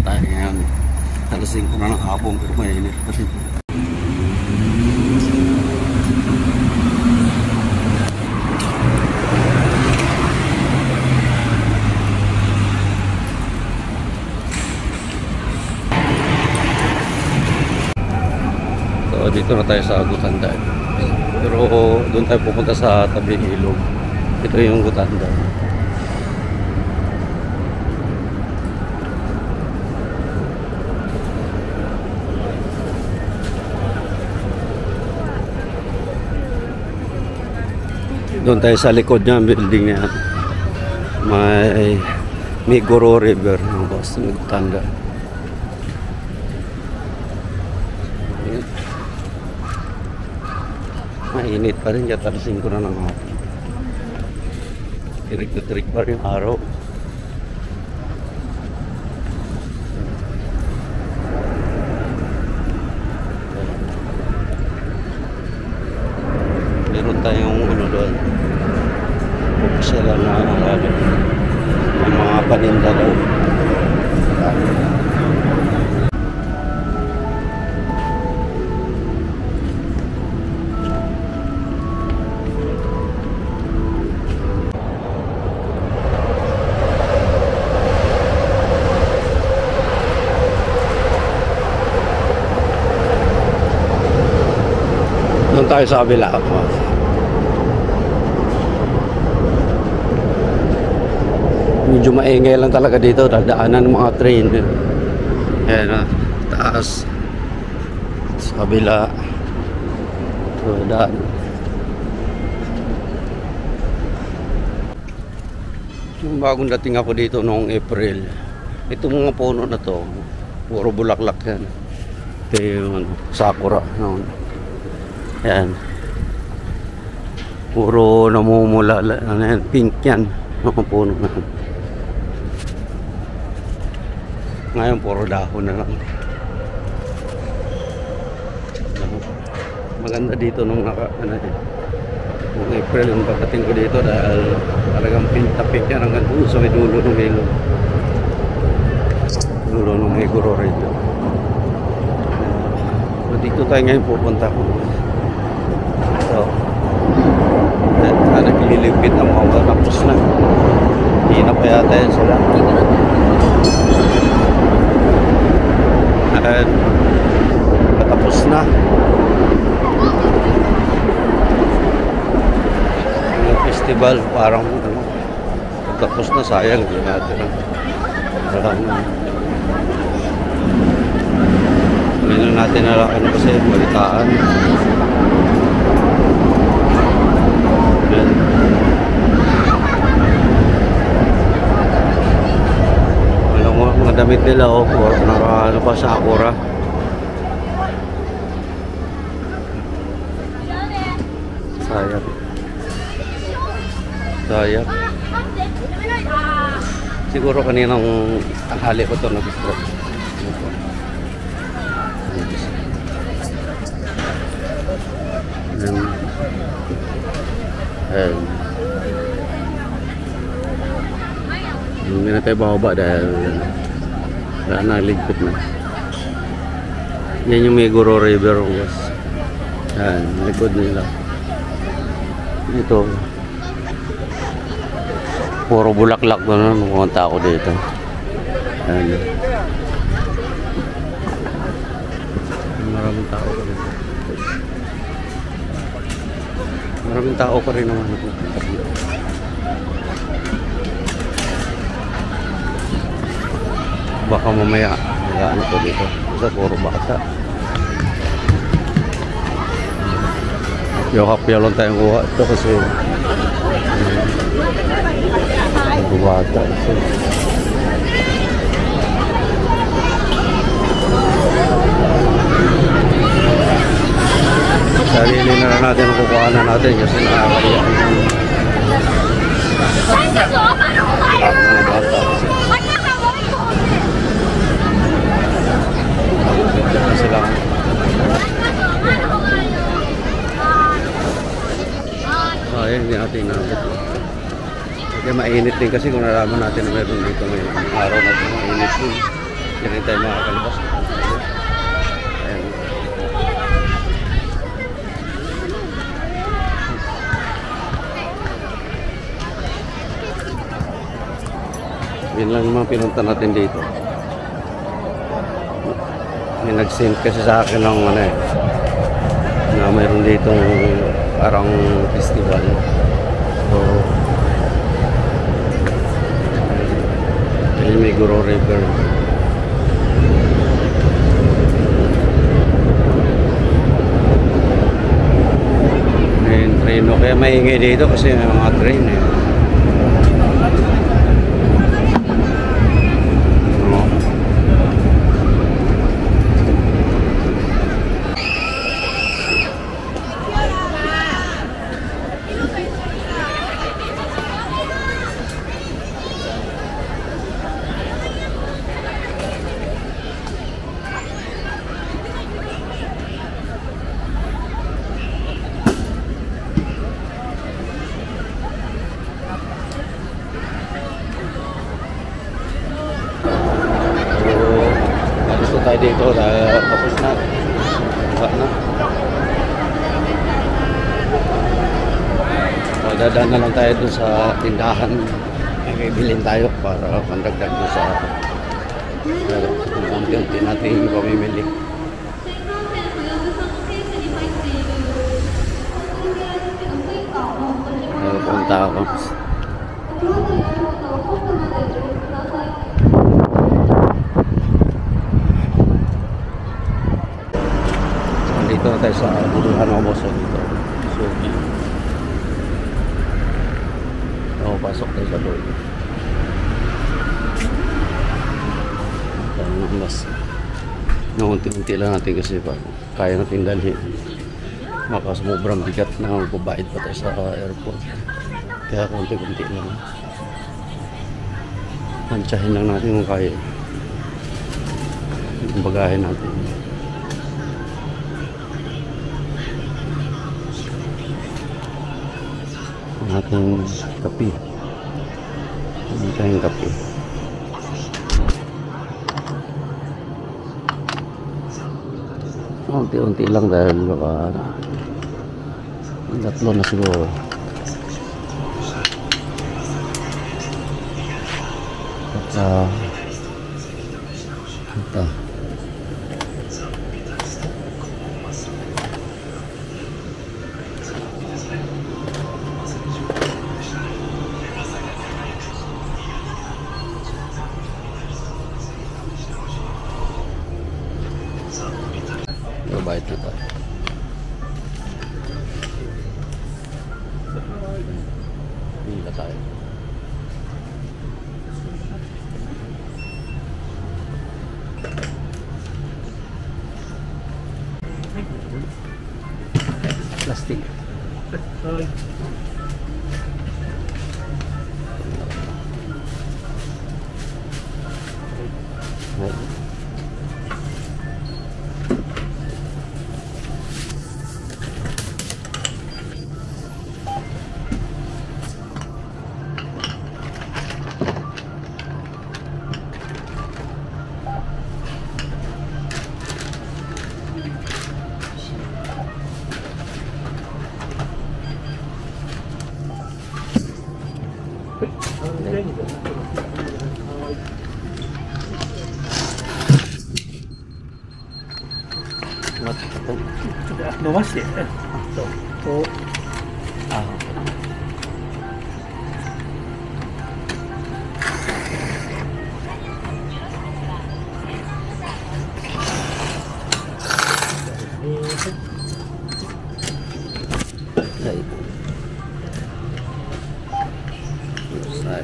tayo ngayon. Alas 5 na ng hapon pero mainit pa rin. So dito na tayo sa Gutanda. Pero doon tayo pupunta sa tabing ilog. Ito yung Gutanda. Doon tayo sa likod niya, building niya. May Migoro River. Basta Gutanda. Mainit pa rin, alas 5 na ng hapon. Tirik na tirik pa rin yung araw. Meron tayong ano doon, pupusala na ang mga paninda daw. Doon tayo sa kabila. Medyo maingay lang talaga dito. Dadaanan ng mga train. Ayan na. Taas. Sa kabila. So, daan. Yung bagong dating ako dito noong April. Itong mga puno na to. Puro bulaklak yan. Ito yung sakura. Ayan. Puro namumula. Ano yan? Pink yan. Mga puno na. Ngayon puro dahon na lang. Maganda dito nung nung April yung pagdating ko dito dahil talagang pink yan hanggang doon sa may dulo ng ilog. Dulo ng Migoro River. Dito tayo ngayon pupunta ko. So, naglilipit na mga tapos na. Hindi na pa yata yan sila. At patapos na. Yung festival parang tapos na, sayang hindi natin. Ngayon natin na ano kasi balitaan. Mga damit nila naka pa sa Sakura. Sayang. Siguro kaninang tanghali ko ito nag-stroke. Hindi na tayo bababa dahil naligpit na. Yan yung Migoro River, guys. Yan, likod nila. Ito puro bulaklak na mga tao dito. Yan. Maraming tao pa rin. Maraming tao pa rin naman. Baka mamaya ano ko dito sa puro bata. Kapya lang tayong kuha ito kasi bata. Sarili na natin ang kukuhanan natin kasi nakakaya mga bata. Sila. Ayan, hindi natin nakit. Kaya mainit din kasi kung nalaman natin na meron dito ngayong araw na ito, mainit din. Diyan rin tayo makakalabas. Ayan. Yun lang yung mga pinunta natin dito. May nag-send kasi sa akin ng ano eh, na mayroon ditong parang festival. So, ayun, may Guro River. Ayun, train. Kaya maingay dito kasi may mga train eh. Tayo dito dahil tapos na. Baka na. So, dadaan na lang tayo doon sa tindahan. May bilhin tayo para pandagdag doon sa unti-unti natin pamimili. Punta ako. Dito na tayo sa Buluhan Omoso dito. So, pasok tayo sa loob. Mas unti-unti lang natin kasi pa kaya natin dalhin. Maka sobrang bigat na magbabayad pa tayo sa airport. Kaya unti-unti lang. Tansyahin lang natin kung kaya. Yung bagahe natin. Ating kape. Hindi tayong kape. Unti-unti lang dahil baka tatlo na siguro. At ito. Bayad na tayo. Hila tayo. Plastic.伸ばして、こう、あ、はい。はい。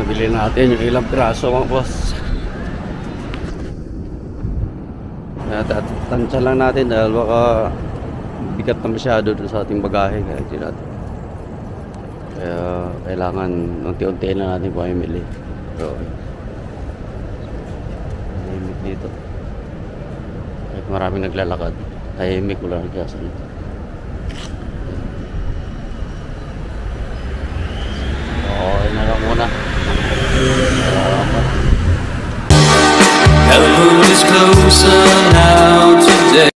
nabili natin yung ilang piraso mga boss. Tansya lang natin dahil baka bigat na masyado dun sa ating bagahe kaya hindi natin. Kaya kailangan unti-unti na natin pamimili. So, tahimik dito. Kahit maraming naglalakad, tahimik wala nagkasan. Okay na lang muna.